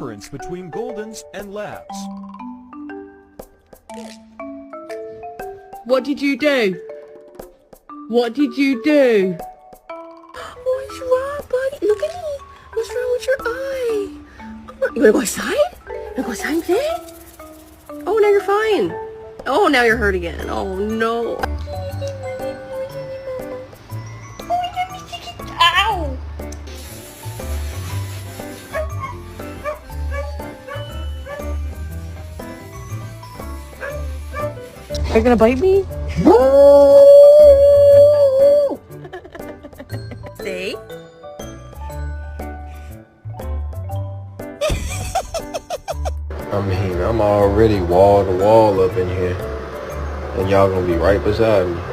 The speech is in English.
difference between Goldens and Labs? What did you do? What did you do? What's wrong, buddy? Look at me. What's wrong with your eye? You wanna go outside? You wanna go outside and play? Oh, now you're fine. Oh, now you're hurt again. Oh, no. Ow! Are you gonna bite me? See? I mean, I'm already wall to wall up in here, and y'all gonna be right beside me.